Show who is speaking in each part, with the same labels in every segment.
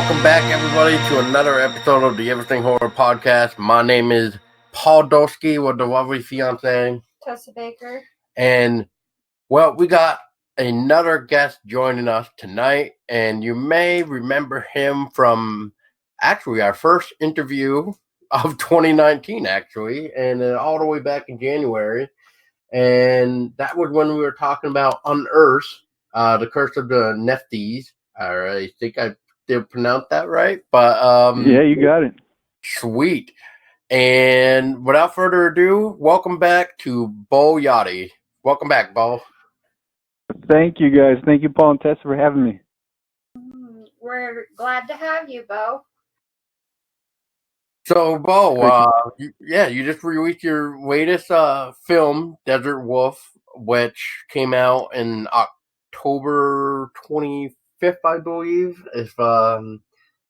Speaker 1: welcome back, everybody, to another episode of the Everything Horror Podcast. My name is Paul Dolsky with the lovely fiance,
Speaker 2: Tessa Baker.
Speaker 1: And, well, we got another guest joining us tonight, and you may remember him from, actually, our first interview of 2019, actually, and all the way back in January. And that was when we were talking about Unearthed, the Curse of the Nephthys. I think I did pronounce that right, but
Speaker 3: yeah, you got it.
Speaker 1: Sweet. And without further ado, welcome back to Beau Yotty. Welcome back, Beau.
Speaker 3: Thank you, guys. Thank you, Paul and Tessa, for having me.
Speaker 2: We're glad to have you, Beau.
Speaker 1: So, Beau, you just released your latest film, Desert Wolf, which came out in October 25th, I believe, if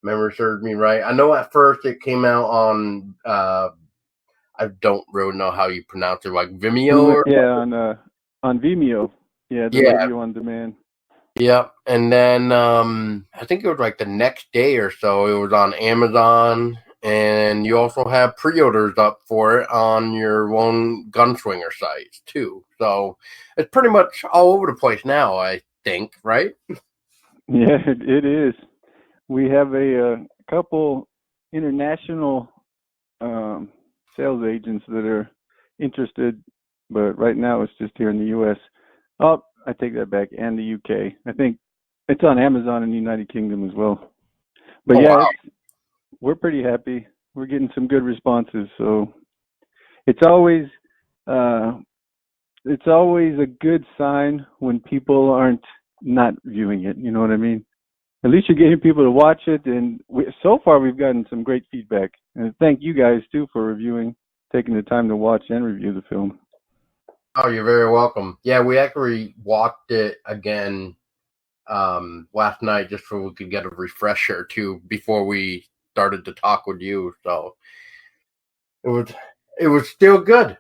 Speaker 1: memory serves me right. I know at first it came out on, I don't really know how you pronounce it, like Vimeo?
Speaker 3: On Vimeo. Yeah, video on demand.
Speaker 1: Yep, and then I think it was like the next day or so, it was on Amazon. And you also have pre-orders up for it on your own Gunslinger sites, too. So it's pretty much all over the place now, I think, right?
Speaker 3: Yeah, it is. We have a couple international sales agents that are interested, but right now it's just here in the U.S. Oh, I take that back, and the U.K. I think it's on Amazon in the United Kingdom as well. But wow. We're pretty happy. We're getting some good responses, so it's always a good sign when people aren't not viewing it. You know what I mean? At least you're getting people to watch it, and so far we've gotten some great feedback. And thank you guys too for reviewing, taking the time to watch and review the film.
Speaker 1: Oh, you're very welcome. Yeah, we actually watched it again last night just so we could get a refresher too before we started to talk with you, so it was still good.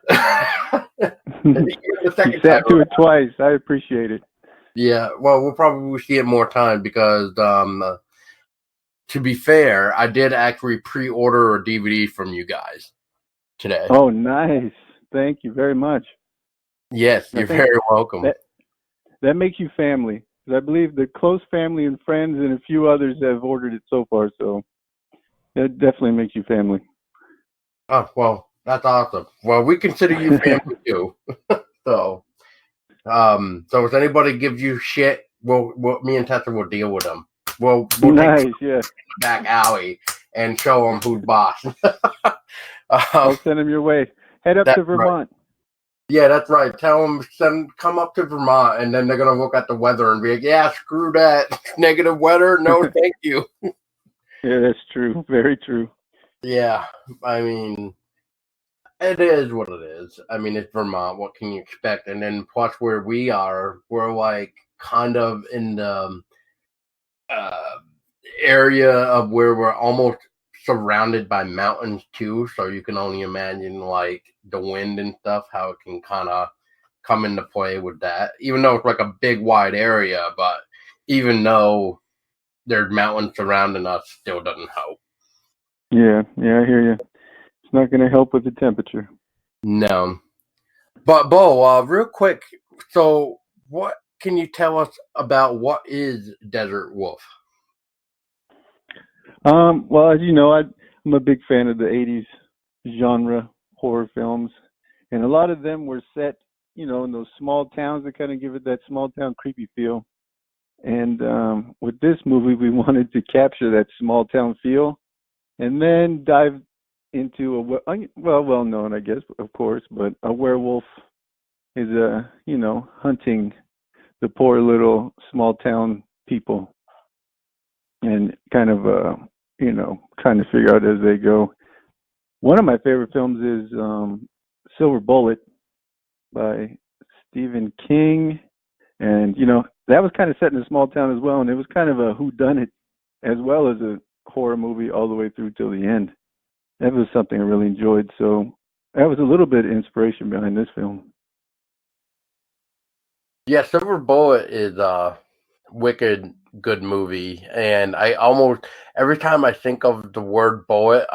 Speaker 3: You sat through it twice. I appreciate it.
Speaker 1: Yeah, well, we'll probably see it more time because to be fair, I did actually pre-order a DVD from you guys today.
Speaker 3: Oh, nice. Thank you very much.
Speaker 1: Yes, you're very welcome.
Speaker 3: That makes you family. I believe the close family and friends and a few others have ordered it so far, so it definitely makes you family.
Speaker 1: Oh, well, that's awesome. Well, we consider you family too. So if anybody gives you shit, me and Tessa will deal with them. We'll
Speaker 3: nice,
Speaker 1: take them back alley and show them who's boss.
Speaker 3: I'll send them your way. Head up to Vermont.
Speaker 1: Right. Yeah, that's right. Tell them come up to Vermont, and then they're gonna look at the weather and be like, "Yeah, screw that negative weather. No, thank you."
Speaker 3: Yeah, that's true. Very true.
Speaker 1: Yeah, I mean, it is what it is. I mean, it's Vermont. What can you expect? And then plus where we are, we're like kind of in the area of where we're almost surrounded by mountains too. So you can only imagine like the wind and stuff, how it can kind of come into play with that. Even though it's like a big wide area, but even though there's mountains surrounding us, still doesn't help.
Speaker 3: Yeah, I hear you. It's not going to help with the temperature.
Speaker 1: No. But, Beau, real quick, so what can you tell us about what is Desert Wolf?
Speaker 3: Well, as you know, I'm a big fan of the 80s genre horror films, and a lot of them were set, in those small towns that kind of give it that small town creepy feel. And with this movie, we wanted to capture that small town feel and then dive into well known, I guess, of course, but a werewolf is hunting the poor little small town people and kind of trying to figure out as they go. One of my favorite films is Silver Bullet by Stephen King, and that was kind of set in a small town as well, and it was kind of a whodunit as well as a horror movie all the way through till the end. That was something I really enjoyed, so that was a little bit of inspiration behind this film.
Speaker 1: Yeah, Silver Bullet is wicked good movie, and I almost every time I think of the word bullet,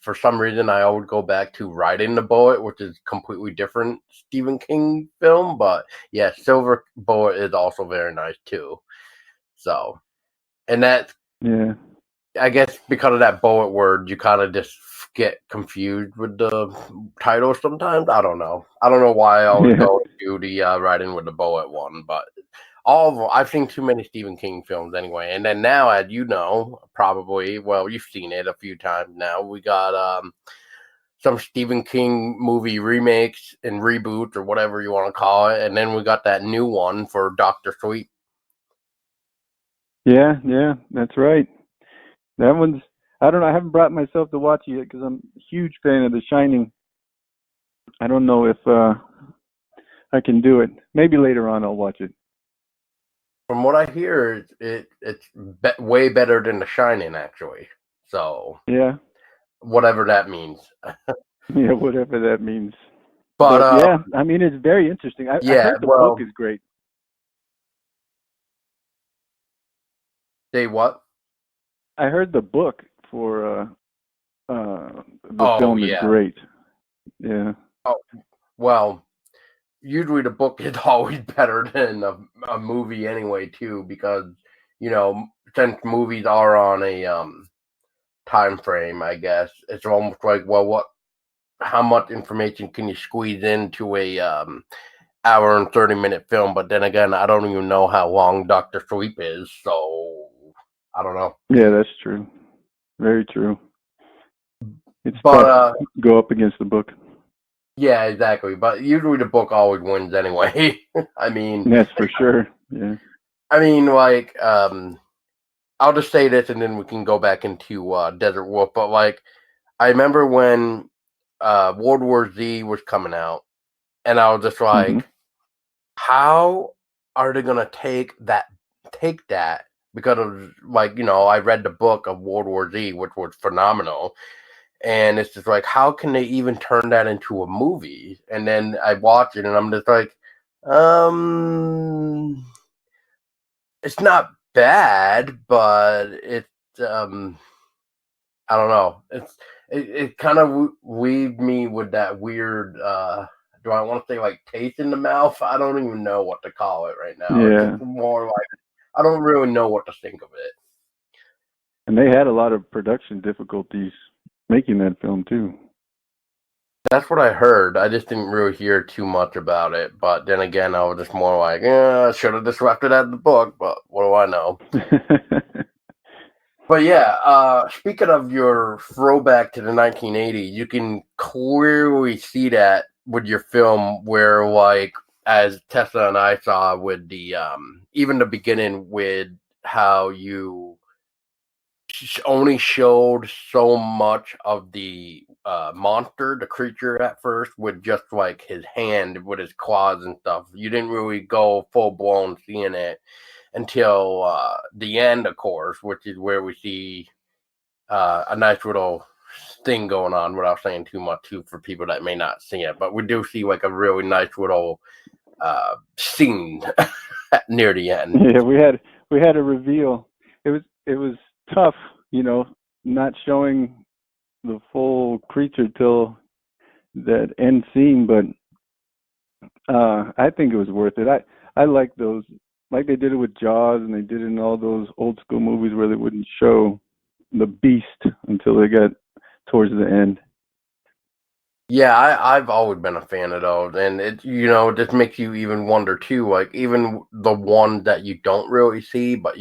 Speaker 1: for some reason I always go back to Riding the Bullet, which is completely different Stephen King film, but yeah, Silver Bullet is also very nice too. So, and that
Speaker 3: Yeah.
Speaker 1: I guess because of that bullet word, you kind of just get confused with the title sometimes. I don't know. I don't know why I always
Speaker 3: Yeah.
Speaker 1: go to the Riding with the Bullet one, but all of them, I've seen too many Stephen King films anyway. And then now, as you know, probably, well, you've seen it a few times now. We got some Stephen King movie remakes and reboots or whatever you want to call it. And then we got that new one for Dr. Sweet.
Speaker 3: Yeah, that's right. That one's, I don't know, I haven't brought myself to watch it yet because I'm a huge fan of The Shining. I don't know if I can do it. Maybe later on I'll watch it.
Speaker 1: From what I hear, it's way better than The Shining, actually. So,
Speaker 3: Yeah.
Speaker 1: whatever that means.
Speaker 3: Yeah, whatever that means.
Speaker 1: But,
Speaker 3: But yeah, I mean, it's very interesting. I
Speaker 1: yeah,
Speaker 3: heard the book
Speaker 1: well,
Speaker 3: is great.
Speaker 1: say what?
Speaker 3: I heard the book for the
Speaker 1: Oh,
Speaker 3: film is
Speaker 1: yeah.
Speaker 3: great. Yeah.
Speaker 1: Oh, well, usually the book is always better than a movie anyway, too, because, since movies are on a time frame, I guess, it's almost like, well, how much information can you squeeze into a hour and 30-minute film? But then again, I don't even know how long Dr. Sleep is, so I don't know.
Speaker 3: Yeah, that's true. Very true. It's
Speaker 1: But
Speaker 3: tough to go up against the book.
Speaker 1: yeah, exactly. But usually the book always wins anyway. I mean,
Speaker 3: That's for sure. Yeah.
Speaker 1: like, I'll just say this, and then we can go back into Desert Wolf. But like, I remember when World War Z was coming out, and I was just
Speaker 3: Hmm.
Speaker 1: like, how are they gonna take that? Because of like, I read the book of World War Z, which was phenomenal. And it's just like, how can they even turn that into a movie? And then I watch it, and I'm just like, it's not bad, but it's I don't know. It kind of weaved me with that weird. Do I want to say like taste in the mouth? I don't even know what to call it right now. It's
Speaker 3: Yeah.
Speaker 1: just more like I don't really know what to think of it.
Speaker 3: And they had a lot of production difficulties making that film too.
Speaker 1: That's what I heard. I just didn't really hear too much about it. But then again, I was just more like, yeah, I should have just left it at the book. But what do I know? But yeah, speaking of your throwback to the 1980s, you can clearly see that with your film where, like, as Tessa and I saw with the, even the beginning with how you only showed so much of the monster, the creature at first, with just like his hand with his claws and stuff. You didn't really go full blown seeing it until the end, of course, which is where we see a nice little thing going on without saying too much too for people that may not see it. But we do see like a really nice little scene near the end.
Speaker 3: Yeah, we had a reveal. It was tough, not showing the full creature till that end scene, but I think it was worth it. I like those, like they did it with Jaws, and they did it in all those old school movies where they wouldn't show the beast until they got towards the end.
Speaker 1: Yeah, I've always been a fan of those, and it just makes you even wonder too. Like even the one that you don't really see, but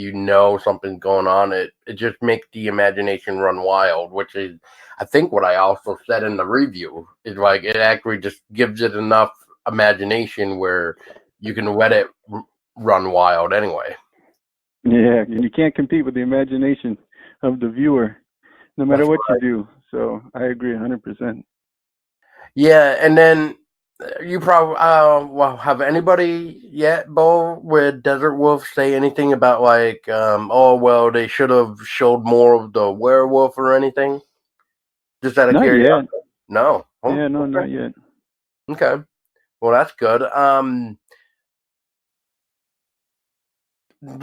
Speaker 1: something's going on. It just makes the imagination run wild, which is, I think, what I also said in the review. Is like it actually just gives it enough imagination where you can let it run wild anyway.
Speaker 3: Yeah, and you can't compete with the imagination of the viewer, no matter
Speaker 1: That's
Speaker 3: what you
Speaker 1: right.
Speaker 3: do. So I agree 100%.
Speaker 1: Yeah, and then you probably well, have anybody yet, Bo, with Desert Wolf say anything about like oh well they should have showed more of the werewolf or anything? Just out of
Speaker 3: Not
Speaker 1: curiosity.
Speaker 3: yet.
Speaker 1: No. Oh,
Speaker 3: Yeah, no,
Speaker 1: okay.
Speaker 3: not yet.
Speaker 1: Okay. Well, that's good.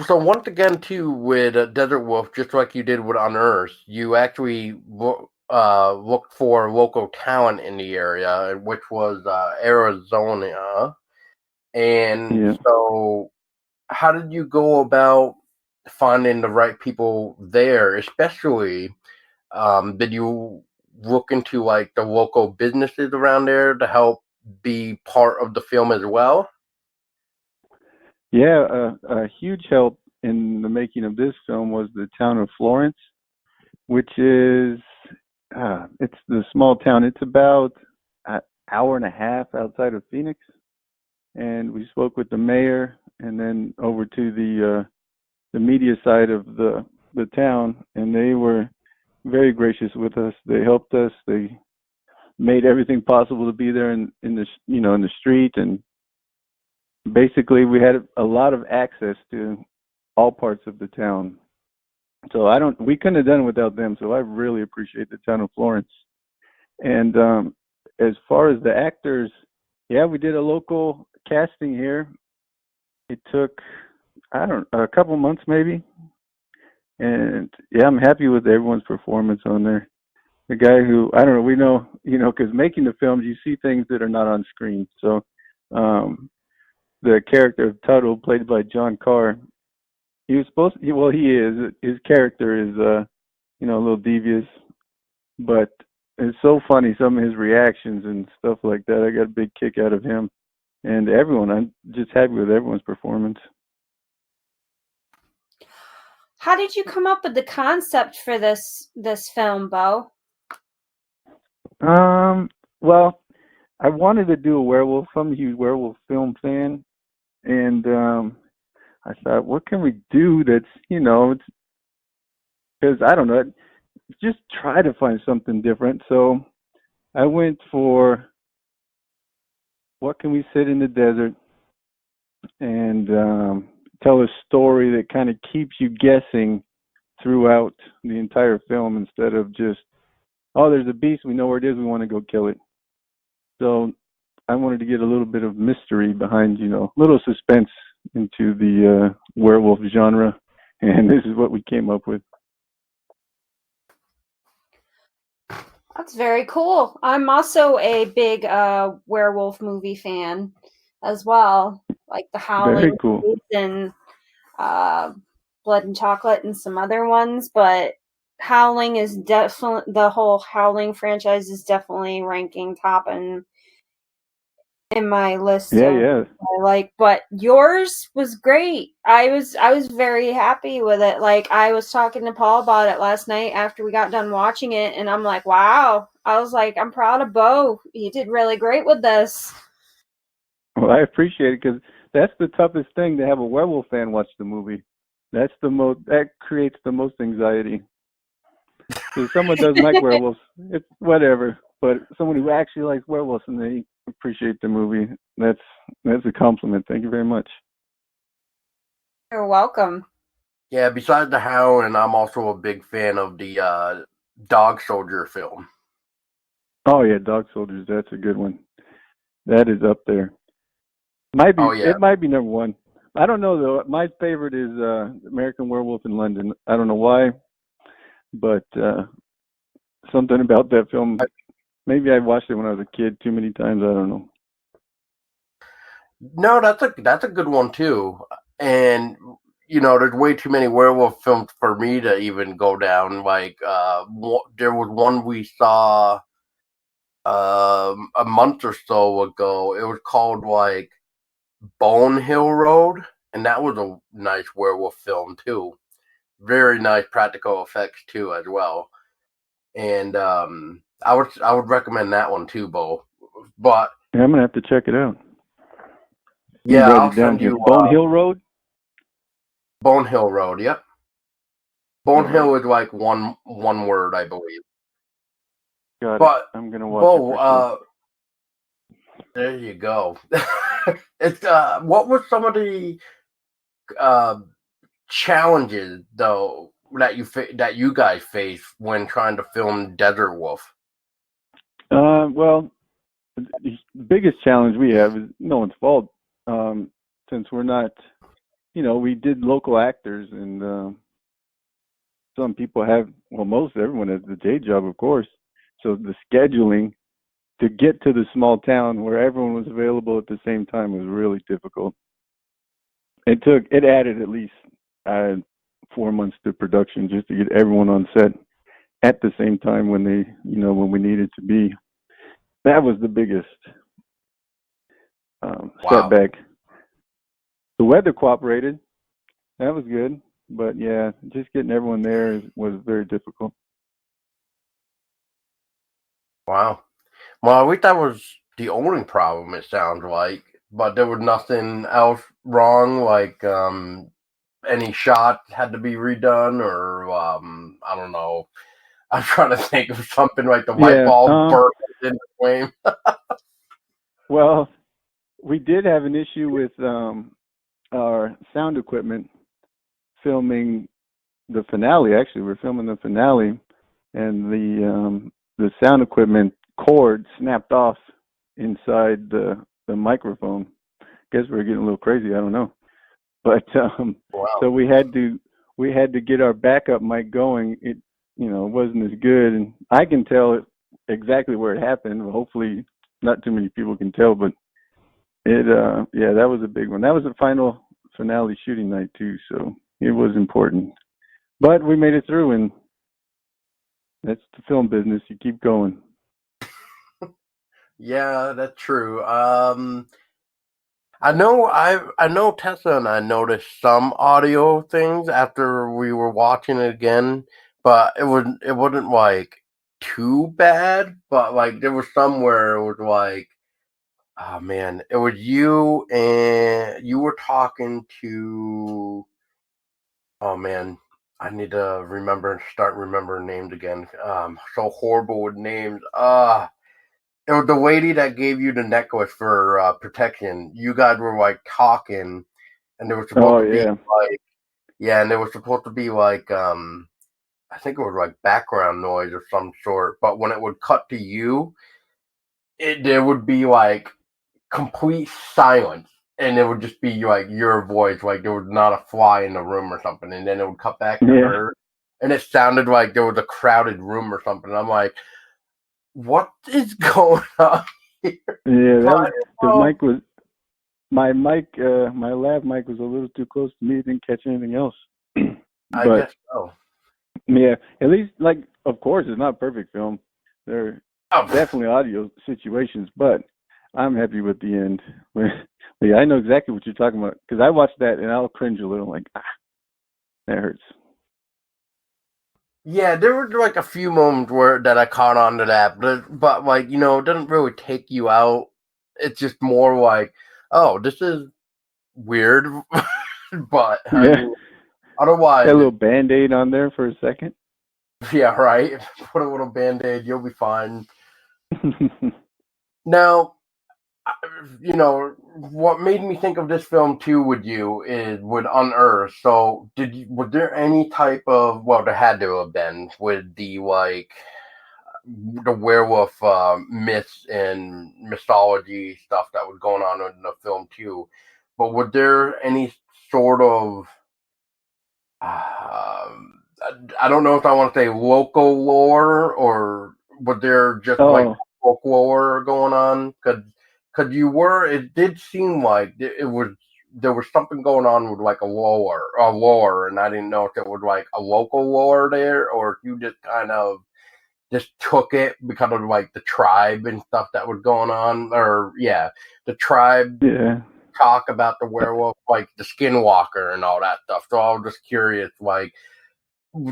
Speaker 1: So once again, too, with Desert Wolf, just like you did with Unearthed, you actually looked for local talent in the area, which was Arizona. And
Speaker 3: Yeah.
Speaker 1: so, how did you go about finding the right people there? Especially, did you look into like the local businesses around there to help be part of the film as well?
Speaker 3: Yeah, a huge help in the making of this film was the town of Florence, which is it's the small town. It's about an hour and a half outside of Phoenix, and we spoke with the mayor, and then over to the media side of the town, and they were very gracious with us. They helped us. They made everything possible to be there in the in the street, and basically we had a lot of access to all parts of the town. So we couldn't have done it without them. So I really appreciate the town of Florence. And as far as the actors, yeah, we did a local casting here. It took a couple months maybe, and yeah, I'm happy with everyone's performance on there. The guy who I don't know, we know, because making the films, you see things that are not on screen. So the character of Tuttle, played by John Carr, he was supposed to, well, he is. His character is, a little devious, but it's so funny, some of his reactions and stuff like that. I got a big kick out of him and everyone. I'm just happy with everyone's performance.
Speaker 2: How did you come up with the concept for this film, Beau?
Speaker 3: Well, I wanted to do a werewolf. I'm a huge werewolf film fan, and I thought, what can we do that's, it's because I don't know, just try to find something different. So I went for what can we sit in the desert and tell a story that kind of keeps you guessing throughout the entire film instead of just, oh, there's a beast, we know where it is, we want to go kill it. So I wanted to get a little bit of mystery behind, little suspense into the werewolf genre, and this is what we came up with.
Speaker 2: That's very cool. I'm also a big werewolf movie fan as well, like The
Speaker 3: Very
Speaker 2: Howling
Speaker 3: cool.
Speaker 2: and uh, Blood and Chocolate and some other ones, but Howling is definitely the whole Howling franchise is definitely ranking top in my list
Speaker 3: Yeah,
Speaker 2: of
Speaker 3: yeah.
Speaker 2: I like. But yours was great. I was very happy with it. Like I was talking to Paul about it last night after we got done watching it, and I'm like, wow. I was like, I'm proud of Beau. He did really great with this.
Speaker 3: Well, I appreciate it because that's the toughest thing, to have a werewolf fan watch the movie. That creates the most anxiety. If someone doesn't like werewolves, it's whatever. But someone who actually likes werewolves and they appreciate the movie, that's a compliment. Thank you very much.
Speaker 2: You're welcome.
Speaker 1: Yeah, besides the Hound, I'm also a big fan of the Dog Soldier film.
Speaker 3: Oh yeah, Dog Soldiers, that's a good one. That is up there.
Speaker 1: Oh yeah,
Speaker 3: It might be number one. I don't know though. My favorite is American Werewolf in London. I don't know why, but something about that film. Maybe I watched it when I was a kid too many times. I don't know.
Speaker 1: no, that's a good one too. And there's way too many werewolf films for me to even go down. Like, there was one we saw a month or so ago. It was called like Bone Hill Road, and that was a nice werewolf film too. Very nice practical effects too, as well. And I would recommend that one too, Bo. But
Speaker 3: Yeah, I'm gonna have to check it out. Let me
Speaker 1: yeah,
Speaker 3: write
Speaker 1: I'll
Speaker 3: it down
Speaker 1: send
Speaker 3: here.
Speaker 1: you
Speaker 3: Bone Hill Road.
Speaker 1: Bone Hill Road. Yep,
Speaker 3: All
Speaker 1: Bone
Speaker 3: right,
Speaker 1: Hill is like one word, I believe.
Speaker 3: got it.
Speaker 1: But
Speaker 3: I'm gonna watch it
Speaker 1: Bo,
Speaker 3: for sure.
Speaker 1: there you go. It's what were some of the uh, challenges though that you guys face when trying to film Desert Wolf?
Speaker 3: Well, the biggest challenge we have is no one's fault. Since we're not we did local actors, and some people have, well, most everyone has the day job, of course. So the scheduling to get to the small town where everyone was available at the same time was really difficult. It added at least 4 months to production just to get everyone on set at the same time when when we needed to be. That was the biggest
Speaker 1: Wow.
Speaker 3: setback. The weather cooperated. That was good. But yeah, just getting everyone there was very difficult.
Speaker 1: Wow. Well, I think that was the only problem, it sounds like. But there was nothing else wrong, like any shot had to be redone, or I don't know. I'm trying to think of something like the light
Speaker 3: Yeah.
Speaker 1: bulb burst in the flame.
Speaker 3: Well, we did have an issue with our sound equipment filming the finale. Actually, we're filming the finale, and the sound equipment cord snapped off inside the microphone. Guess we're getting a little crazy. I don't know, but
Speaker 1: Wow.
Speaker 3: so we had to get our backup mic going. It wasn't as good, and I can tell exactly where it happened. Hopefully, not too many people can tell, but it that was a big one. That was the final finale shooting night too, so it was important. But we made it through, and that's the film business. You keep going.
Speaker 1: Yeah, that's true. I know Tessa and I noticed some audio things after we were watching it again, but it wasn't like too bad, but like there was somewhere it was like, oh man, it was you and you were talking to, oh man, I need to start remembering names again. So horrible with names. It was the lady that gave you the necklace for protection. You guys were like talking, and there was supposed
Speaker 3: Oh
Speaker 1: to be
Speaker 3: yeah,
Speaker 1: like, yeah, and there was supposed to be like I think it was like background noise of some sort. But when it would cut to you, there would be like complete silence, and it would just be like your voice, like there was not a fly in the room or something, and then it would cut back to
Speaker 3: yeah,
Speaker 1: her, and it sounded like there was a crowded room or something. I'm like, what is going on here?
Speaker 3: yeah. That was the
Speaker 1: Oh,
Speaker 3: mic was my mic. My lav mic was a little too close to me. It didn't catch anything else.
Speaker 1: I
Speaker 3: But
Speaker 1: guess so.
Speaker 3: yeah, at least of course, it's not perfect film. There are
Speaker 1: Oh,
Speaker 3: definitely audio situations, but I'm happy with the end. Yeah, I know exactly what you're talking about because I watched that and I'll cringe a little, like that hurts.
Speaker 1: yeah, there were like a few moments where that I caught on to that, but like it doesn't really take you out. It's just more like, oh, this is weird, but I
Speaker 3: Yeah,
Speaker 1: mean, otherwise,
Speaker 3: got a little Band-Aid on there for a second.
Speaker 1: yeah, right. Put a little band-aid, you'll be fine. Now, what made me think of this film too with you is with Unearthed. So, was there any type of, well, there had to have been with the like the werewolf myths and mythology stuff that was going on in the film too. But was there any sort of I don't know if I want to say local lore, or was there just like
Speaker 3: Oh,
Speaker 1: folklore going on? Because it did seem like there was something going on with like a lore, and I didn't know if it was like a local lore there, or if you just kind of just took it because of like the tribe and stuff that was going on, or yeah, the tribe
Speaker 3: yeah.
Speaker 1: talk about the werewolf, like the skinwalker and all that stuff. So I was just curious, like,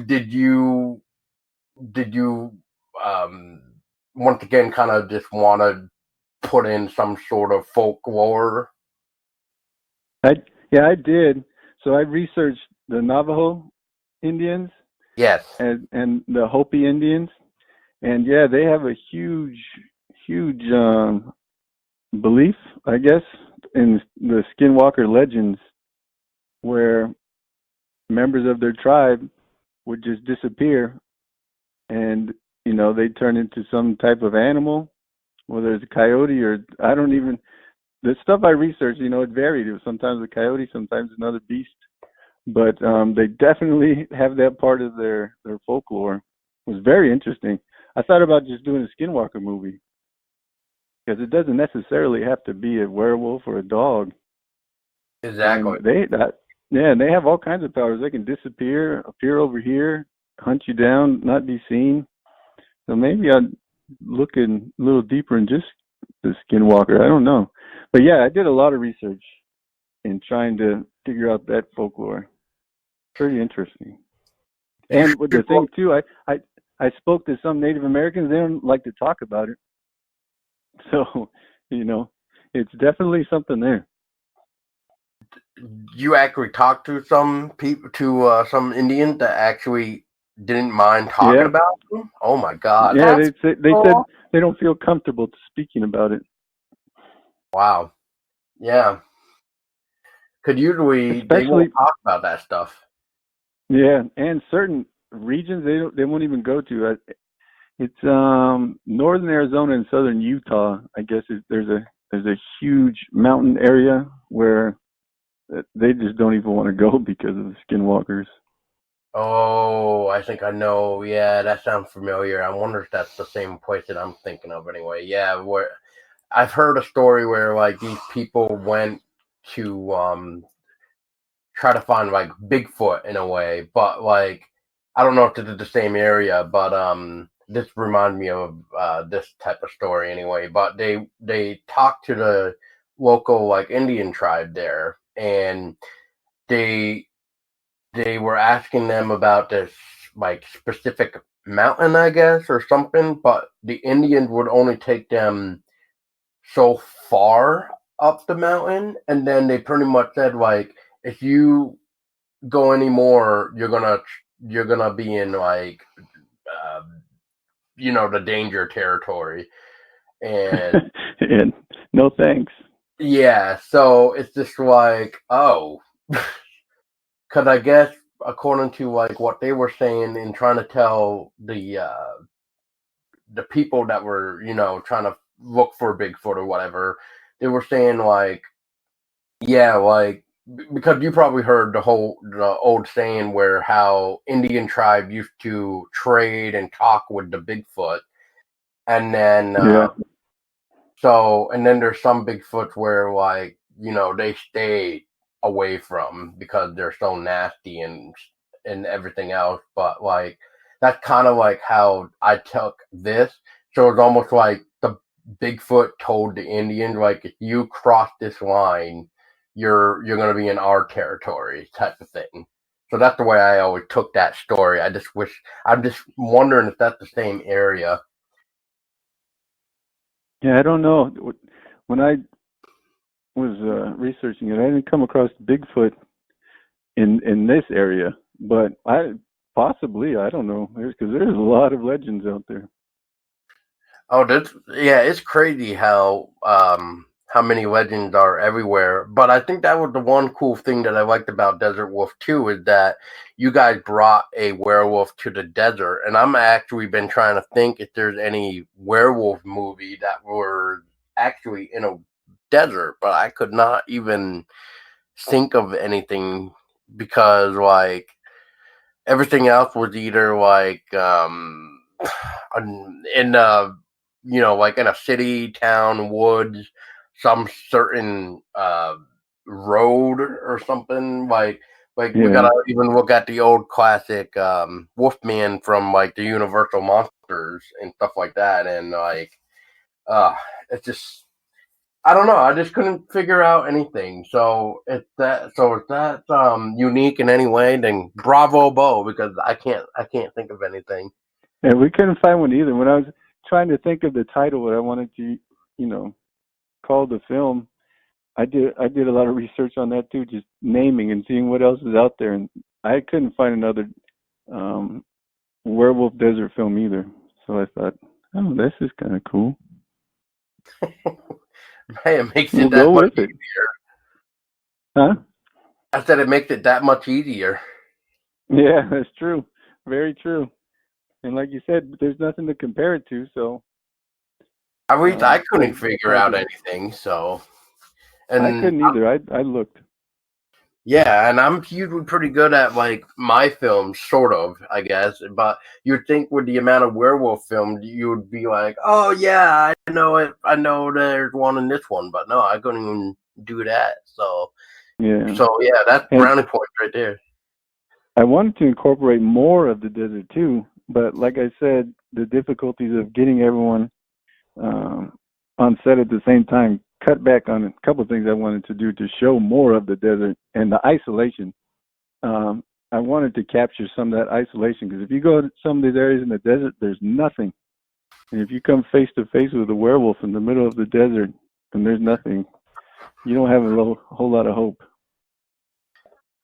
Speaker 1: did you did you um once again kind of just want to put in some sort of folklore?
Speaker 3: I yeah, I did. So I researched the Navajo Indians
Speaker 1: Yes.
Speaker 3: and the Hopi Indians, and yeah, they have a huge belief, I guess, in the Skinwalker legends, where members of their tribe would just disappear, and they turn into some type of animal, whether it's a coyote or I don't even. the stuff I researched, it varied. It was sometimes a coyote, sometimes another beast. But they definitely have that part of their folklore. It was very interesting. I thought about just doing a Skinwalker movie because it doesn't necessarily have to be a werewolf or a dog.
Speaker 1: Exactly.
Speaker 3: And they have all kinds of powers. They can disappear, appear over here, hunt you down, not be seen. So maybe I'd look in a little deeper in just the Skinwalker. I don't know. But yeah, I did a lot of research in trying to figure out that folklore. Pretty interesting. And with the thing too, I spoke to some Native Americans. They don't like to talk about it. So, it's definitely something there.
Speaker 1: You actually talked to some people, to some Indians that actually didn't mind talking about them? Oh my God.
Speaker 3: Yeah,
Speaker 2: That's
Speaker 3: they said they don't feel comfortable speaking about it.
Speaker 1: Wow. Yeah. Because usually they won't talk about that stuff.
Speaker 3: Yeah, and certain regions they won't even go to. It's northern Arizona and southern Utah. I guess there's a huge mountain area where they just don't even want to go because of the skinwalkers.
Speaker 1: Oh, I think I know. Yeah, that sounds familiar. I wonder if that's the same place that I'm thinking of anyway. Yeah, where I've heard a story where like these people went to try to find like Bigfoot in a way, but like I don't know if it's the same area, but this reminds me of this type of story anyway. But they talked to the local like Indian tribe there, and they they were asking them about this like specific mountain, I guess, or something, but the Indians would only take them so far up the mountain, and then they pretty much said like if you go anymore, you're gonna be in like uh, the danger territory, and
Speaker 3: And no thanks.
Speaker 1: yeah, so it's just like because I guess according to like what they were saying and trying to tell the people that were trying to look for Bigfoot or whatever, they were saying like yeah, like because you probably heard the old saying where how Indian tribe used to trade and talk with the Bigfoot, and then
Speaker 3: Yeah.
Speaker 1: and then there's some Bigfoots where like they stay away from because they're so nasty and everything else, but like that's kind of like how I took this. So it's almost like the Bigfoot told the Indians like if you cross this line, you're gonna be in our territory type of thing. So that's the way I always took that story. I'm just wondering if that's the same area.
Speaker 3: Yeah, I don't know. When I was researching it, I didn't come across Bigfoot in this area, but I don't know. Because there's a lot of legends out there.
Speaker 1: Oh, it's crazy how many legends are everywhere. But I think that was the one cool thing that I liked about Desert Wolf too is that you guys brought a werewolf to the desert, and I'm actually been trying to think if there's any werewolf movie that were actually in a desert, but I could not even think of anything because like everything else was either like in like in a city, town, woods, some certain road or something. Like we
Speaker 3: Yeah.
Speaker 1: gotta even look at the old classic Wolfman from like the Universal Monsters and stuff like that, and like uh it's just I don't know. I just couldn't figure out anything. So if that's unique in any way, then bravo, Bo, because I can't think of anything.
Speaker 3: And we couldn't find one either. When I was trying to think of the title, what I wanted to, call the film, I did a lot of research on that too, just naming and seeing what else is out there, and I couldn't find another um, werewolf desert film either. So I thought, oh, this is kind of cool.
Speaker 1: Hey, it makes
Speaker 3: We'll
Speaker 1: it that
Speaker 3: go
Speaker 1: much
Speaker 3: with it,
Speaker 1: easier.
Speaker 3: huh?
Speaker 1: I said it makes it that much easier.
Speaker 3: Yeah, that's true. Very true. And like you said, there's nothing to compare it to, so
Speaker 1: At least I couldn't
Speaker 3: it's
Speaker 1: figure
Speaker 3: hard
Speaker 1: out
Speaker 3: to.
Speaker 1: anything. So And
Speaker 3: I couldn't either. I looked.
Speaker 1: Yeah, and I'm usually pretty good at like my films, sort of, I guess. But you'd think with the amount of werewolf films, you would be like, "Oh yeah, I know it. I know there's one in this one." But no, I couldn't even do that. So
Speaker 3: Yeah.
Speaker 1: that's
Speaker 3: And
Speaker 1: brownie points right there.
Speaker 3: I wanted to incorporate more of the desert too, but like I said, the difficulties of getting everyone on set at the same time cut back on a couple of things I wanted to do to show more of the desert and the isolation. I wanted to capture some of that isolation because if you go to some of these areas in the desert, there's nothing. And if you come face to face with a werewolf in the middle of the desert and there's nothing, you don't have a whole lot of hope.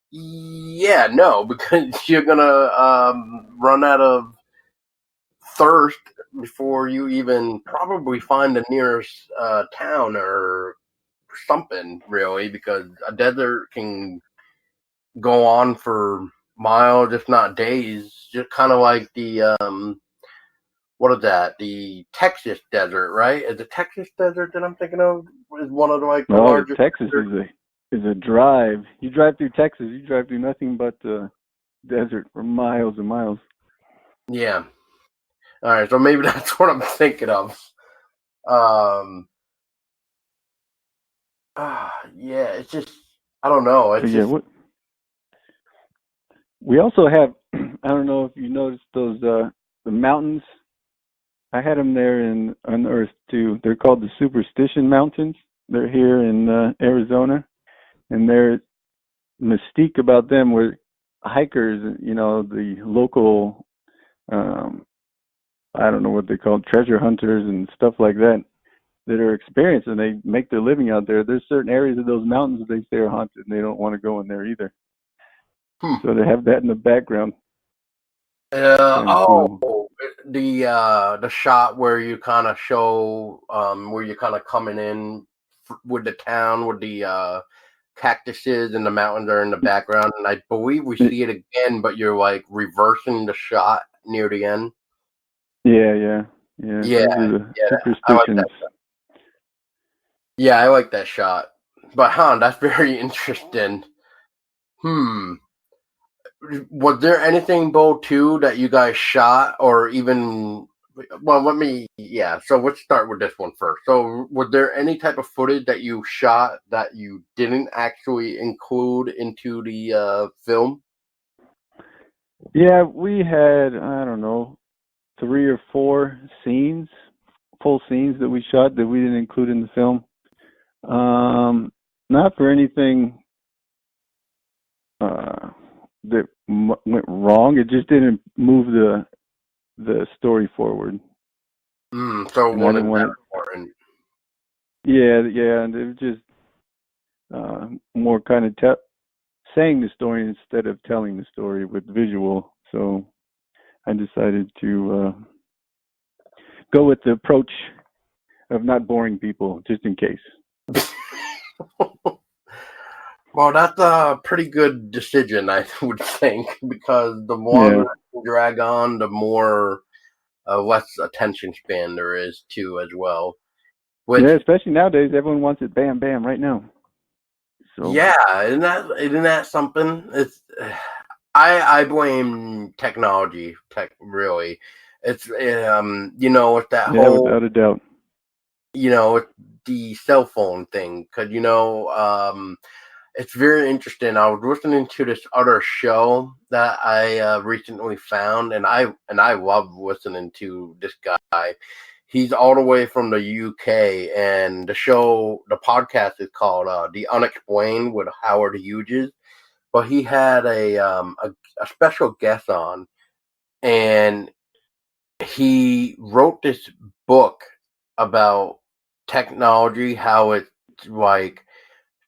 Speaker 1: Yeah, no, because you're gonna run out of thirst before you even probably find the nearest town or something, really, because a desert can go on for miles, if not days. Just kind of like the what is that? The Texas desert, right? Is the Texas desert that I'm thinking of is one of the largest.
Speaker 3: Texas is a drive. You drive through Texas, you drive through nothing but desert for miles and miles.
Speaker 1: Yeah. All right, so maybe that's what I'm thinking of. Yeah, it's just I don't know. It's just
Speaker 3: we also have. I don't know if you noticed those the mountains. I had them there in Unearthed too. They're called the Superstition Mountains. They're here in Arizona, and their mystique about them were hikers. You know, the local. I don't know what they call treasure hunters and stuff like that are experienced, and they make their living out there. There's certain areas of those mountains that they say are haunted, and they don't want to go in there either. So they have that in the background.
Speaker 1: Cool. The shot where you kind of show where you're kind of coming in with the town with the cactuses and the mountains are in the background, and I believe we see it again, but you're like reversing the shot near the end.
Speaker 3: Yeah. Those are the superstitions.
Speaker 1: I like that shot. But that's very interesting. Was there anything, Bo, too, that you guys shot or even well, so let's start with this one first. So was there any type of footage that you shot that you didn't actually include into the film?
Speaker 3: Yeah, we had, I don't know, 3 or 4 scenes, full scenes that we shot that we didn't include in the film. Not for anything that went wrong. It just didn't move the story forward.
Speaker 1: So it wasn't that important.
Speaker 3: Yeah, and it was just more kind of saying the story instead of telling the story with visual. So I decided to go with the approach of not boring people, just in case.
Speaker 1: Well, that's a pretty good decision, I would think, because the longer you drag on, the more less attention span there is too, as well.
Speaker 3: Especially nowadays, everyone wants it bam, bam, right now. So
Speaker 1: isn't that something? It's I blame technology. Really, it's with that whole
Speaker 3: without a doubt.
Speaker 1: With the cell phone thing, because it's very interesting. I was listening to this other show that I recently found, and I love listening to this guy. He's all the way from the UK, and the podcast is called The Unexplained with Howard Hughes. But he had a special guest on, and he wrote this book about technology, how it's like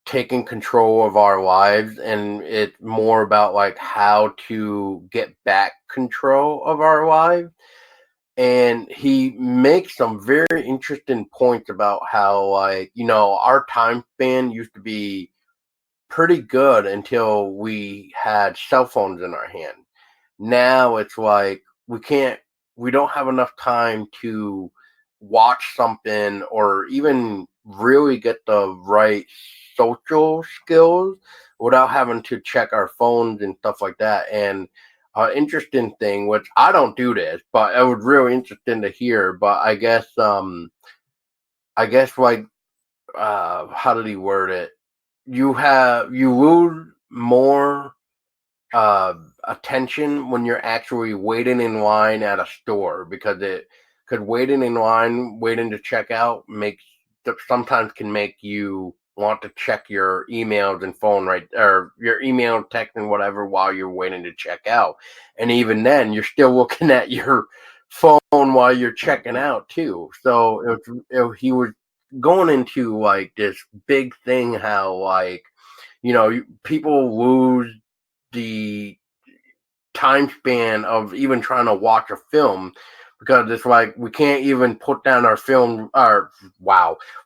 Speaker 1: taking control of our lives, and it's more about like how to get back control of our lives. And he makes some very interesting points about how our time span used to be pretty good until we had cell phones in our hand. Now it's like we don't have enough time to watch something or even really get the right social skills without having to check our phones and stuff like that. And interesting thing, which I don't do this, but it was really interesting to hear. But I guess like how did he word it? You lose more attention when you're actually waiting in line at a store because waiting in line, waiting to check out sometimes can make you want to check your emails and phone or your email, text, and whatever while you're waiting to check out. And even then, you're still looking at your phone while you're checking out too. So he was going into like this big thing how like people lose the time span of even trying to watch a film because it's like we can't even put down our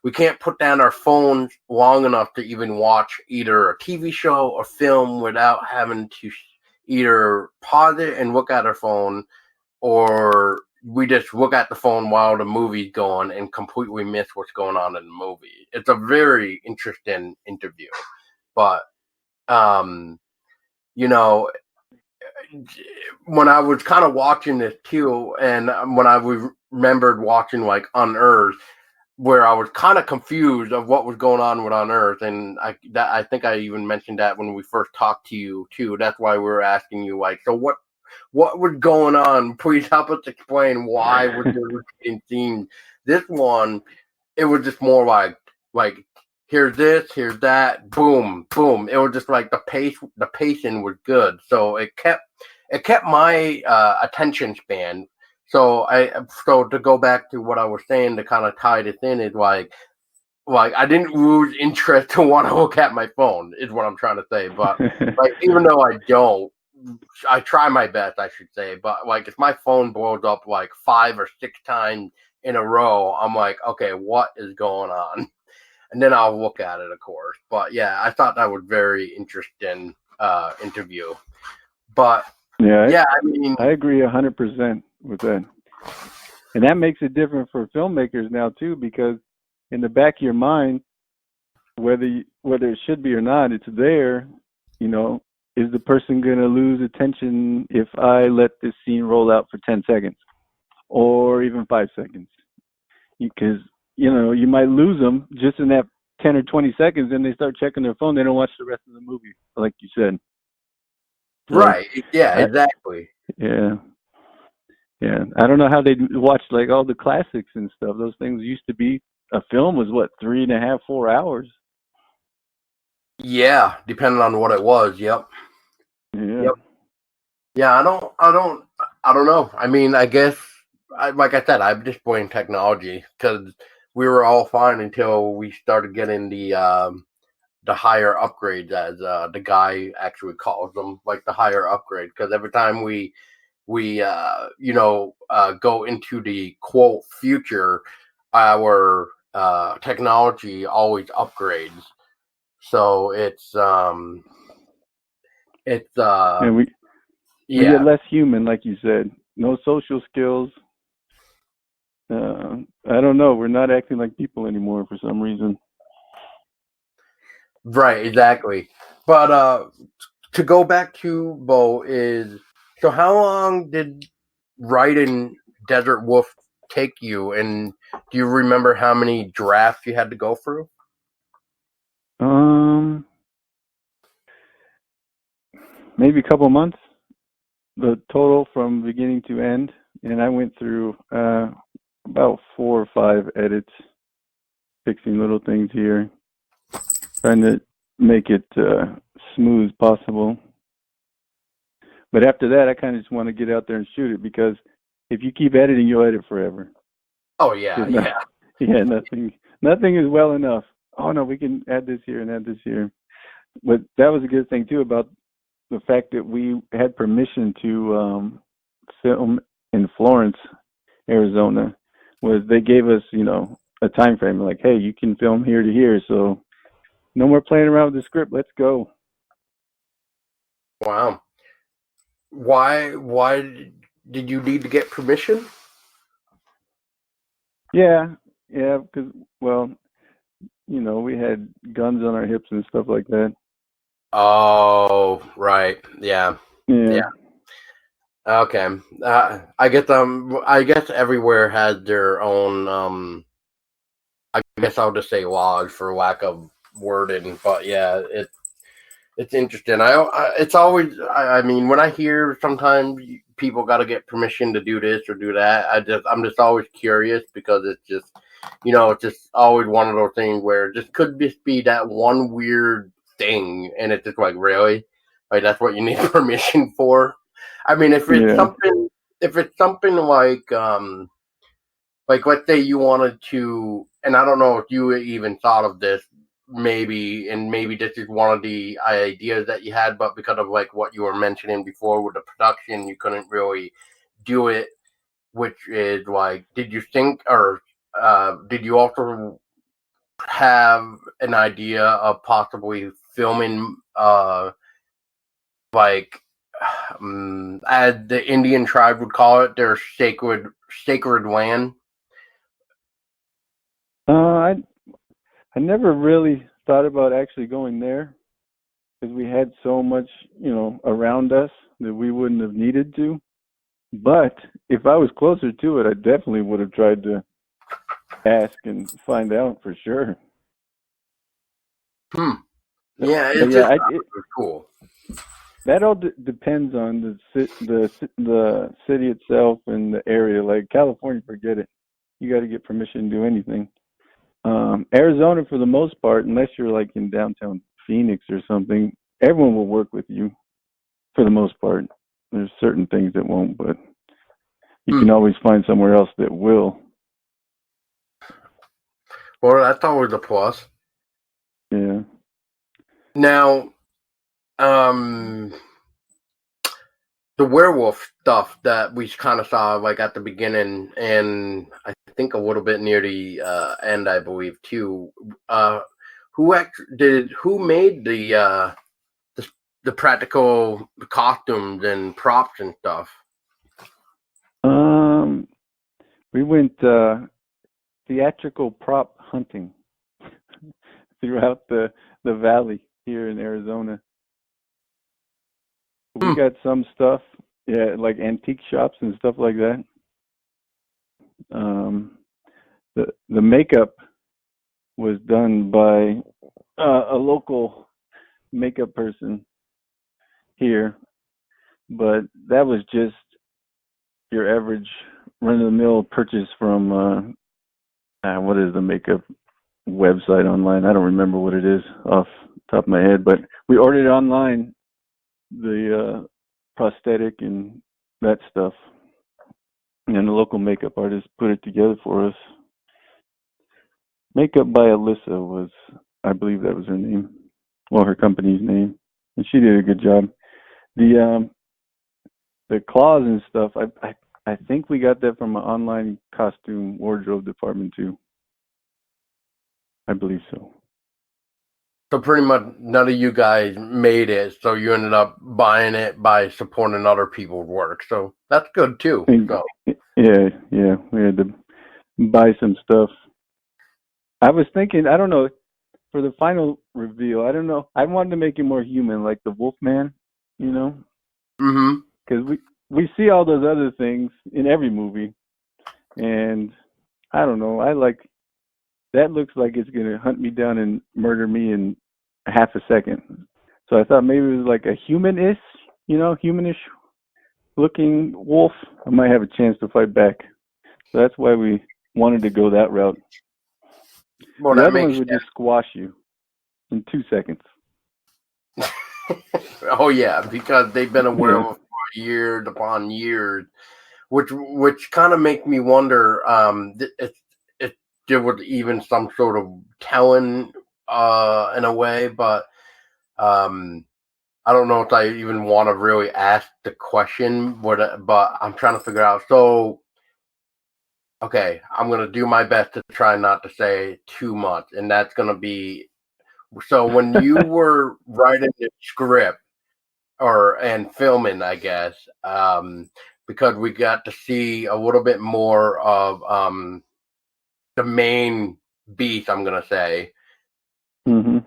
Speaker 1: we can't put down our phones long enough to even watch either a TV show or film without having to either pause it and look at our phone, or we just look at the phone while the movie's going and completely miss what's going on in the movie. It's a very interesting interview, but you know, when I was kind of watching this too, and when I remembered watching like Unearthed, where I was kind of confused of what was going on with Unearthed, and I think I even mentioned that when we first talked to you too. That's why we were asking you like, so what was going on? Please help us explain why was there repeating themes. This one, it was just more like here's this, here's that, boom, boom. It was just like the pacing was good, so it kept my attention span. So to go back to what I was saying to kind of tie this in is like I didn't lose interest to want to look at my phone is what I'm trying to say. But like even though I don't, I try my best, I should say. But like if my phone blows up like 5 or 6 times in a row, I'm like, okay, what is going on? And then I'll look at it, of course. But yeah, I thought that was very interesting interview. But
Speaker 3: yeah,
Speaker 1: I mean,
Speaker 3: I agree 100% with that. And that makes it different for filmmakers now too, because in the back of your mind, whether it should be or not, it's there. You know, is the person going to lose attention if I let this scene roll out for 10 seconds or even 5 seconds? Because you might lose them just in that 10 or 20 seconds, and they start checking their phone. They don't watch the rest of the movie, like you said. So,
Speaker 1: right? Yeah, exactly.
Speaker 3: Yeah. I don't know how they watched like all the classics and stuff. Those things used to be, a film was what, 3.5, 4 hours.
Speaker 1: Yeah, depending on what it was. Yep.
Speaker 3: Yeah.
Speaker 1: Yep. Yeah, I don't know. I mean, I guess, like I said, I just blame technology because we were all fine until we started getting the higher upgrades, as the guy actually calls them, like the higher upgrade. Because every time we go into the quote future, our technology always upgrades. So
Speaker 3: And we get less human, like you said. No social skills. I don't know. We're not acting like people anymore for some reason.
Speaker 1: Right, exactly. But to go back to Beau is, so how long did writing Desert Wolf take you, and do you remember how many drafts you had to go through?
Speaker 3: Maybe a couple months. The total from beginning to end, and I went through about 4 or 5 edits, fixing little things here, trying to make it smooth possible. But after that, I kind of just want to get out there and shoot it, because if you keep editing, you'll edit forever.
Speaker 1: Oh yeah,
Speaker 3: yeah. Nothing is well enough. Oh no, we can add this here and add this here. But that was a good thing too about the fact that we had permission to film in Florence, Arizona, was they gave us, a time frame, like, hey, you can film here to here, so no more playing around with the script. Let's go.
Speaker 1: Wow. Why did you need to get permission?
Speaker 3: Yeah, because, well, we had guns on our hips and stuff like that.
Speaker 1: Oh, right. Yeah.
Speaker 3: Yeah.
Speaker 1: Okay. I get them. I guess everywhere has their own. I guess I'll just say laws for lack of wording, but yeah, it's interesting. It's always. I mean, when I hear sometimes people got to get permission to do this or do that, I'm just always curious because it's just, it's just always one of those things where it just could just be that one weird thing, and it's just like really, like that's what you need permission for. I mean, if it's something like let's say you wanted to, and I don't know if you even thought of this, maybe this is one of the ideas that you had, but because of like what you were mentioning before with the production, you couldn't really do it. Which is like, did you think, or did you also have an idea of possibly filming, like, as the Indian tribe would call it, their sacred land?
Speaker 3: I never really thought about actually going there because we had so much, around us that we wouldn't have needed to. But if I was closer to it, I definitely would have tried to ask and find out for sure.
Speaker 1: Yeah,
Speaker 3: but yeah,
Speaker 1: cool.
Speaker 3: That all depends on the city itself and the area. Like California, forget it. You got to get permission to do anything. Arizona, for the most part, unless you're like in downtown Phoenix or something, everyone will work with you for the most part. There's certain things that won't, but you can always find somewhere else that will.
Speaker 1: Well, that's always a plus.
Speaker 3: Yeah.
Speaker 1: Now, the werewolf stuff that we kind of saw like at the beginning, and I think a little bit near the end, I believe too. Who made the practical costumes and props and stuff?
Speaker 3: We went theatrical prop hunting throughout the valley here in Arizona. We got some stuff, like antique shops and stuff like that. The makeup was done by a local makeup person here, but that was just your average run-of-the-mill purchase from what is the makeup website online? I don't remember what it is off the top of my head, but we ordered online the prosthetic and that stuff, and the local makeup artist put it together for us. Makeup by Alyssa was, I believe that was her name, well, her company's name, and she did a good job. The claws and stuff, I think we got that from an online costume wardrobe department too. I believe so.
Speaker 1: So pretty much none of you guys made it, so you ended up buying it by supporting other people's work. So that's good too. So.
Speaker 3: Yeah, we had to buy some stuff. I was thinking, I don't know, for the final reveal, I don't know, I wanted to make it more human, like the Wolfman,
Speaker 1: Mm-hmm.
Speaker 3: Because we see all those other things in every movie, and I don't know, that looks like it's going to hunt me down and murder me in half a second. So I thought maybe it was like a humanish looking wolf. I might have a chance to fight back. So that's why we wanted to go that route.
Speaker 1: Well,
Speaker 3: the other ones would just squash you in 2 seconds.
Speaker 1: Oh yeah, because they've been a werewolf for years upon years, which kind of make me wonder if there was even some sort of telling in a way, but I don't know if I even want to really ask the question, but I'm trying to figure out. So, okay, I'm going to do my best to try not to say too much, and that's going to be, so when you were writing the script and filming, I guess, because we got to see a little bit more of the main beast, I'm going to say,
Speaker 3: Mm-hmm.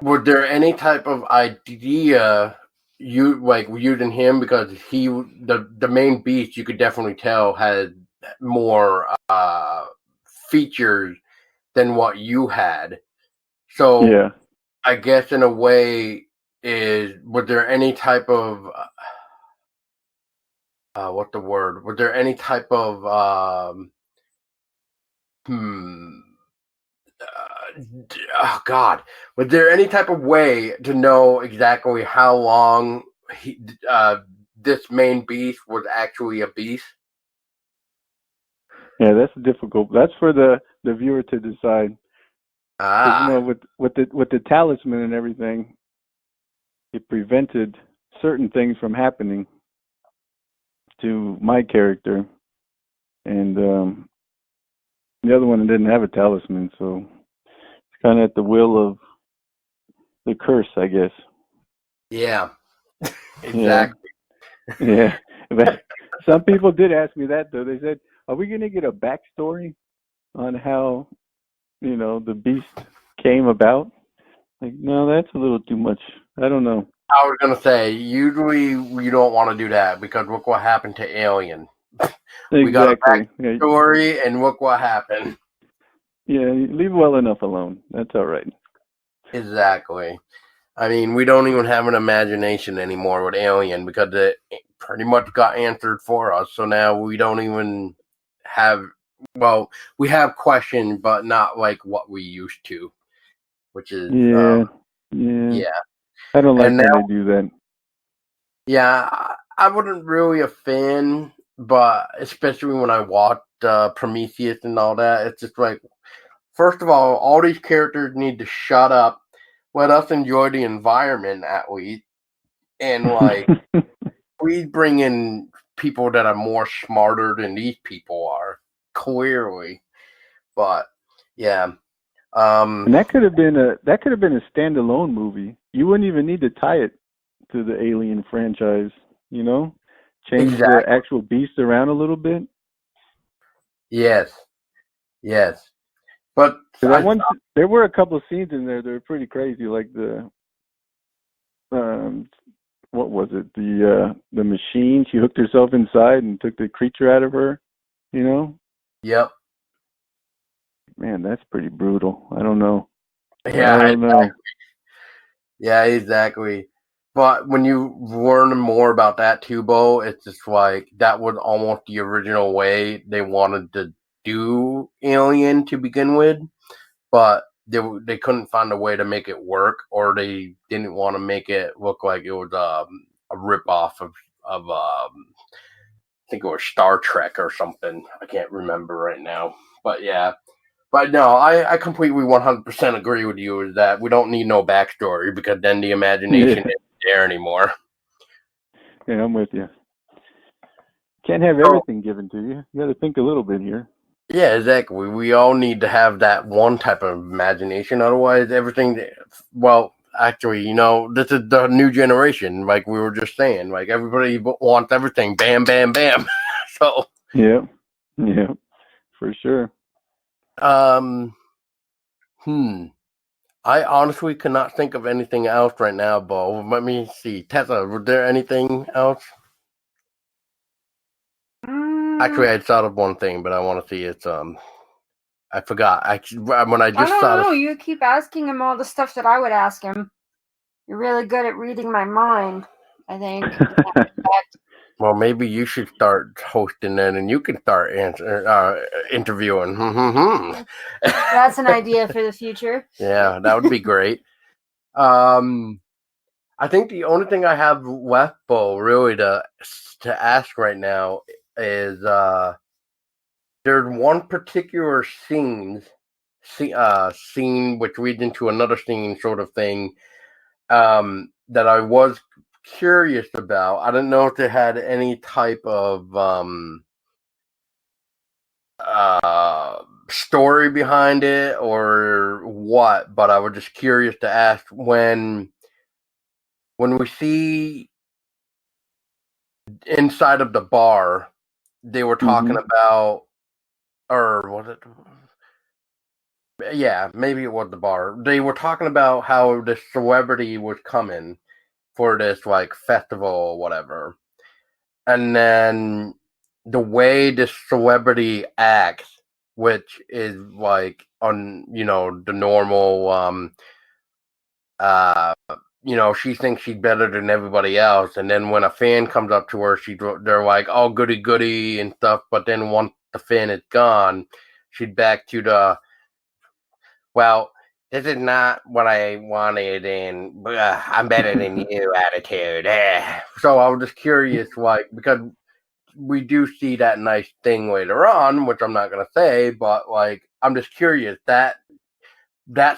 Speaker 1: Was there any type of idea you and him, because the main beast, you could definitely tell had more features than what you had. So
Speaker 3: Yeah.
Speaker 1: I guess in a way, was there any type of what the word? Was there any type of hmm oh God, was there any type of way to know exactly how long this main beast was actually a beast?
Speaker 3: Yeah, that's difficult. That's for the viewer to decide. Because
Speaker 1: Ah,
Speaker 3: with the talisman and everything, it prevented certain things from happening to my character, and the other one didn't have a talisman, so it's kind of at the will of the curse, I guess.
Speaker 1: yeah,
Speaker 3: Yeah,
Speaker 1: exactly.
Speaker 3: yeah. But some people did ask me that though. They said, "Are we going to get a backstory on how the beast came about?" Like, no, that's a little too much. I don't know.
Speaker 1: I was gonna say, usually we don't want to do that because look what happened to Alien. We got a
Speaker 3: Exactly. Yeah,
Speaker 1: backstory, and look what happened.
Speaker 3: yeah. Leave well enough alone. That's all right.
Speaker 1: Exactly. I mean, we don't even have an imagination anymore with Alien because it pretty much got answered for us. So now we don't even have, well, we have questions, but not like what we used to, which is,
Speaker 3: Yeah, yeah.
Speaker 1: yeah.
Speaker 3: I don't like
Speaker 1: And
Speaker 3: when
Speaker 1: now,
Speaker 3: they do that.
Speaker 1: yeah, I wasn't really a fan, but especially when I watched Prometheus and all that, it's just like, first of all these characters need to shut up, let us enjoy the environment at least, and like, we bring in people that are more smarter than these people are, clearly. But yeah,
Speaker 3: And that could have been a standalone movie. You wouldn't even need to tie it to the Alien franchise. You know, change the
Speaker 1: exactly.
Speaker 3: actual beast around a little bit.
Speaker 1: Yes, yes. But
Speaker 3: Because there were a couple of scenes in there that were pretty crazy, like the um, what was it? The machine. She hooked herself inside and took the creature out of her. You know,
Speaker 1: yep,
Speaker 3: man, that's pretty brutal. I don't know. I
Speaker 1: yeah,
Speaker 3: don't know.
Speaker 1: yeah, exactly. But when you learn more about that too, Bo, it's just like that was almost the original way they wanted to do Alien to begin with, but they couldn't find a way to make it work, or they didn't want to make it look like it was a rip off of I think it was Star Trek or something. I can't remember right now, but yeah. But no, I completely 100% agree with you is that we don't need no backstory because then the imagination
Speaker 3: Yeah,
Speaker 1: isn't there anymore.
Speaker 3: yeah, I'm with you. Can't have
Speaker 1: So,
Speaker 3: everything given to you. You got to think a little bit here.
Speaker 1: yeah, exactly. We all need to have that one type of imagination. Otherwise, everything, well, actually, this is the new generation. Like we were just saying, like everybody wants everything. Bam, bam, bam. So,
Speaker 3: Yeah, yeah, for sure.
Speaker 1: um, hmm. I honestly cannot think of anything else right now, Bo. Let me see. Tessa, was there anything else?
Speaker 2: Mm,
Speaker 1: Actually, I thought of one thing, but I want to see it's I forgot. When I
Speaker 2: I
Speaker 1: just
Speaker 2: don't
Speaker 1: thought
Speaker 2: know.
Speaker 1: of,
Speaker 2: You keep asking him all the stuff that I would ask him. You're really good at reading my mind, I think.
Speaker 1: well, maybe you should start hosting it, and you can start interviewing.
Speaker 2: That's an idea for the future.
Speaker 1: Yeah, that would be great. Um, I think the only thing I have left, Bo, really to ask right now is there's one particular scene which leads into another scene, sort of thing, that I was curious about. I don't know if it had any type of story behind it or what, but I was just curious to ask when we see inside of the bar, they were talking
Speaker 3: Hmm.
Speaker 1: about, or was it? Yeah, maybe it was the bar. They were talking about how the celebrity was coming for this like festival or whatever. And then the way this celebrity acts, which is like on the normal uh she thinks she's better than everybody else, and then when a fan comes up to her, they're like, oh, goody goody and stuff, but then once the fan is gone, she's back to the, well, this is not what I wanted, and I'm better than you attitude. So I was just curious, like, because we do see that nice thing later on, which I'm not gonna say, but like, I'm just curious that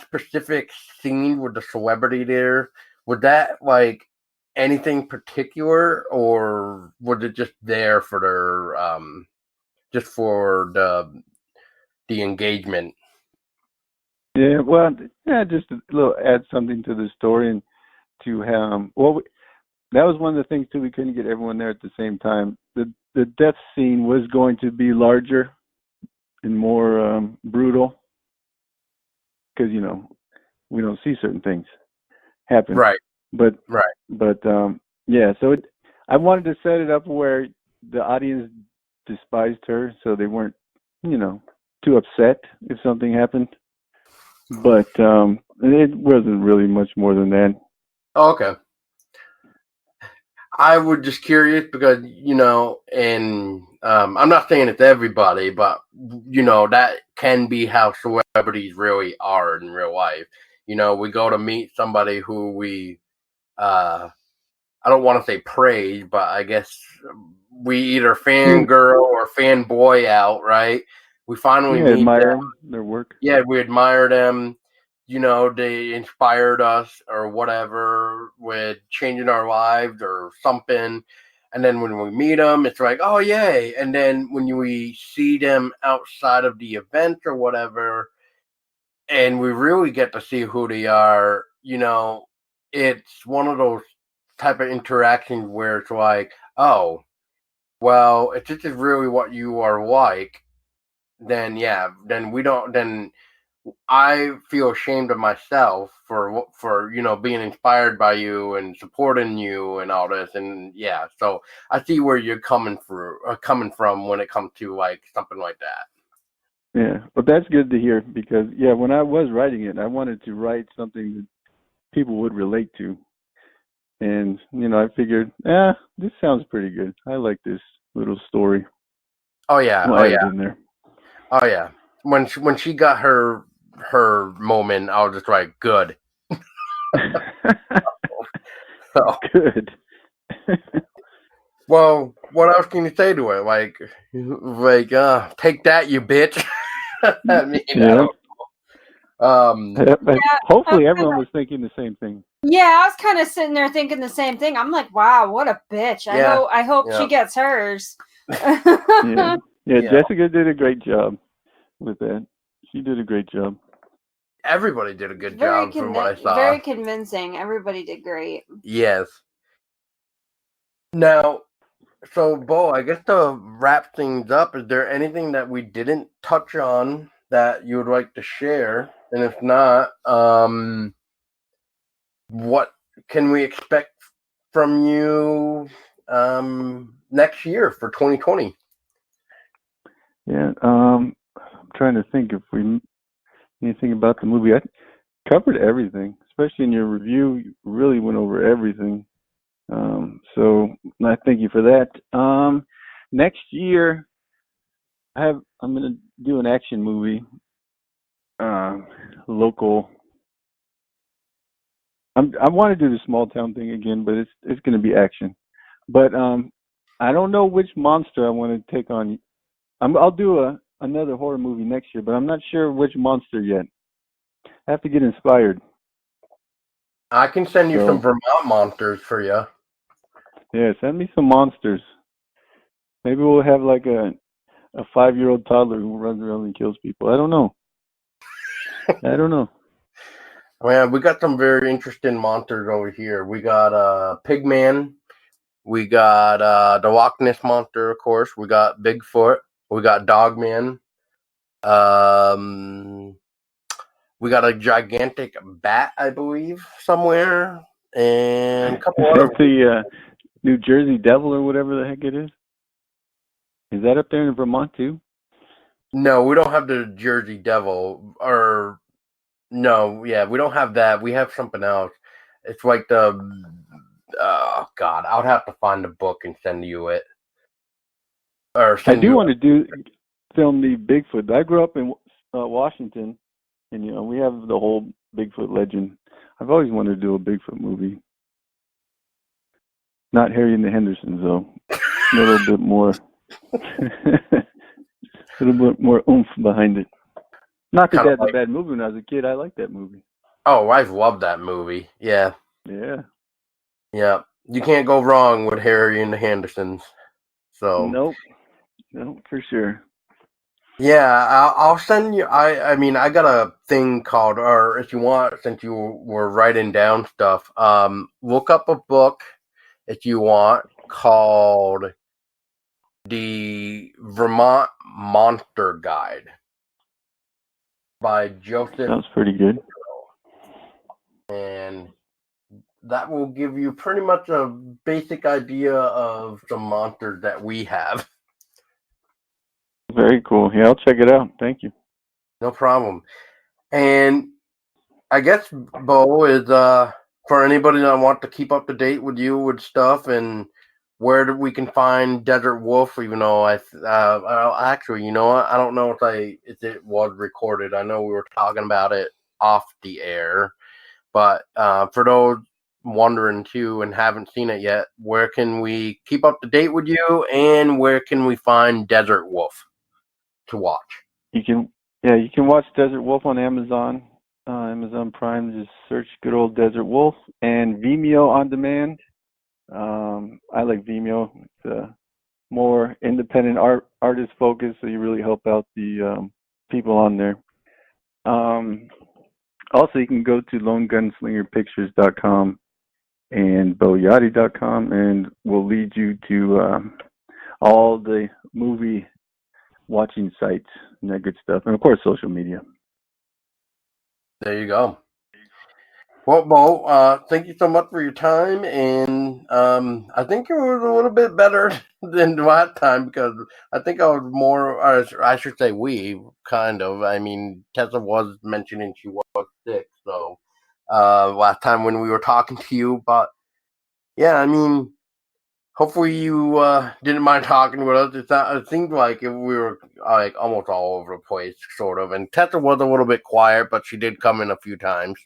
Speaker 1: specific scene with the celebrity there, was that like anything particular, or was it just there for their just for the engagement?
Speaker 3: Yeah, well, yeah, just a little add something to the story and to that was one of the things too. We couldn't get everyone there at the same time. The death scene was going to be larger and more brutal because we don't see certain things happen.
Speaker 1: Right,
Speaker 3: But
Speaker 1: right.
Speaker 3: yeah, so I wanted to set it up where the audience despised her, so they weren't too upset if something happened. But it wasn't really much more than that.
Speaker 1: Okay. I was just curious because, and I'm not saying it's everybody, but, that can be how celebrities really are in real life. We go to meet somebody who we, I don't want to say praise, but I guess we either fangirl or fanboy out, right? We finally
Speaker 3: Yeah,
Speaker 1: meet them.
Speaker 3: admire their work.
Speaker 1: Yeah, we admire them. They inspired us or whatever with changing our lives or something. And then when we meet them, it's like, oh, yay. And then when we see them outside of the event or whatever, and we really get to see who they are, it's one of those type of interactions where it's like, oh, well, if this is really what you are like, then yeah, then we don't, then I feel ashamed of myself for being inspired by you and supporting you and all this, and yeah, so I see where you're coming from when it comes to like something like that.
Speaker 3: Yeah, but that's good to hear because yeah, when I was writing it, I wanted to write something that people would relate to, and I figured, this sounds pretty good. I like this little story.
Speaker 1: Oh yeah,
Speaker 3: We'll
Speaker 1: oh
Speaker 3: add it
Speaker 1: yeah,
Speaker 3: in there.
Speaker 1: oh yeah. When she got her moment, I was just like, good. So,
Speaker 3: Good.
Speaker 1: well, what else can you say to it? Like, take that, you bitch. I mean, I
Speaker 3: Yeah.
Speaker 1: don't.
Speaker 3: But
Speaker 2: Yeah, I
Speaker 3: hopefully
Speaker 2: was
Speaker 3: everyone
Speaker 2: kinda,
Speaker 3: was thinking the same thing.
Speaker 2: yeah, I was kind of sitting there thinking the same thing. I'm like, wow, what a bitch.
Speaker 1: Yeah,
Speaker 2: I hope
Speaker 1: yeah,
Speaker 2: she gets hers.
Speaker 3: Yeah. Yeah,
Speaker 1: yeah.
Speaker 3: Jessica did a great job with that. She did a great job.
Speaker 1: Everybody did a good job from what I
Speaker 2: Very
Speaker 1: saw.
Speaker 2: convincing. Everybody did great.
Speaker 1: Yes. Now, so Bo, I guess to wrap things up, is there anything that we didn't touch on that you would like to share? And if not, what can we expect from you next year for 2020?
Speaker 3: Yeah. I'm trying to think if we anything about the movie. I covered everything, especially in your review. You really went over everything. So I thank you for that. Next year, I'm gonna do an action movie. Local. I want to do the small town thing again, but it's gonna be action. But I don't know which monster I want to take on. I'll do another horror movie next year, but I'm not sure which monster yet. I have to get inspired.
Speaker 1: I can send you some
Speaker 3: So
Speaker 1: Vermont monsters for you.
Speaker 3: yeah, send me some monsters. Maybe we'll have like a 5-year-old toddler who runs around and kills people. I don't know. I don't know.
Speaker 1: Man, we got some very interesting monsters over here. We got Pigman. We got the Loch Ness monster, of course. We got Bigfoot. We got Dogman. Um, We got a gigantic bat, I believe, somewhere, and a couple
Speaker 3: Is
Speaker 1: other.
Speaker 3: that the New Jersey Devil or whatever the heck it is? Is that up there in Vermont too?
Speaker 1: No, we don't have the Jersey Devil, or no, yeah, we don't have that. We have something else. It's like the God, I would have to find the book and send you it. Or
Speaker 3: I
Speaker 1: send
Speaker 3: do
Speaker 1: you
Speaker 3: want to film the Bigfoot. I grew up in Washington, and we have the whole Bigfoot legend. I've always wanted to do a Bigfoot movie. Not Harry and the Hendersons, though. A little bit more, a little bit more oomph behind it. Not that that's a bad movie. When I was a kid, I liked that movie.
Speaker 1: Oh, I've loved that movie. Yeah.
Speaker 3: Yeah.
Speaker 1: Yeah. You can't go wrong with Harry and the Hendersons. So.
Speaker 3: Nope, for sure.
Speaker 1: Yeah, I'll send you. I mean, I got a thing called, or if you want, since you were writing down stuff, look up a book if you want called The Vermont Monster Guide by Joseph.
Speaker 3: Sounds pretty good.
Speaker 1: And that will give you pretty much a basic idea of some monsters that we have.
Speaker 3: Very cool. Yeah, I'll check it out. Thank you.
Speaker 1: No problem. And I guess Beau is for anybody that wants to keep up to date with you with stuff and where we can find Desert Wolf. Even though actually, you know what? I don't know if it was recorded. I know we were talking about it off the air, but for those wondering too and haven't seen it yet, where can we keep up to date with you, and where can we find Desert Wolf to watch?
Speaker 3: You can watch Desert Wolf on Amazon. Amazon Prime, just search good old Desert Wolf, and Vimeo on demand. I like Vimeo. It's a more independent artist focus, so you really help out the people on there. Also, you can go to lonegunslingerpictures.com and beauyotty.com, and we'll lead you to all the movie watching sites and that good stuff, and of course social media.
Speaker 1: There you go. Well, Beau, thank you so much for your time, and I think it was a little bit better than last time because I think I was more, or I should say we, kind of. I mean, Tessa was mentioning she was sick, so last time when we were talking to you, but yeah, I mean, hopefully you didn't mind talking with us. It seemed like we were like almost all over the place, sort of, and Tessa was a little bit quiet, but she did come in a few times.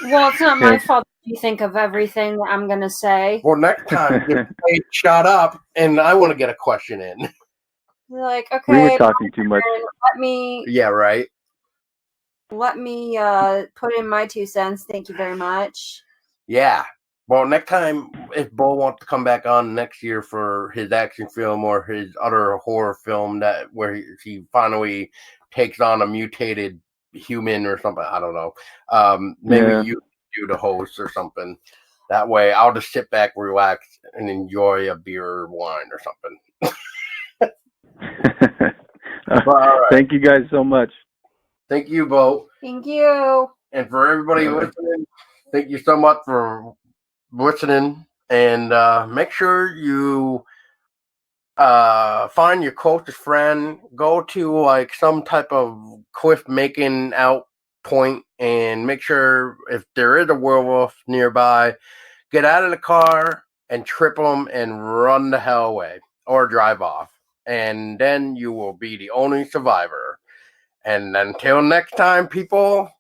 Speaker 2: Well, it's not my fault that you think of everything that I'm going to say.
Speaker 1: Well, next time, just shut up, and I want to get a question in.
Speaker 2: You're like, okay.
Speaker 3: We were talking too much.
Speaker 2: Let me...
Speaker 1: Yeah, right?
Speaker 2: Let me put in my 2 cents. Thank you very much.
Speaker 1: Yeah. Well, next time, if Beau wants to come back on next year for his action film or his other horror film where he finally takes on a mutated human or something, I don't know. Maybe you do the host or something. That way, I'll just sit back, relax, and enjoy a beer or wine or something.
Speaker 3: Right. Thank you guys so much.
Speaker 1: Thank you, Beau.
Speaker 2: Thank you.
Speaker 1: And for everybody listening, thank you so much for listening. And make sure you find your closest friend. Go to like some type of cliff making out point and make sure if there is a werewolf nearby, get out of the car and trip them and run the hell away or drive off. And then you will be the only survivor. And until next time, people,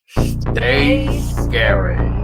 Speaker 1: stay scary.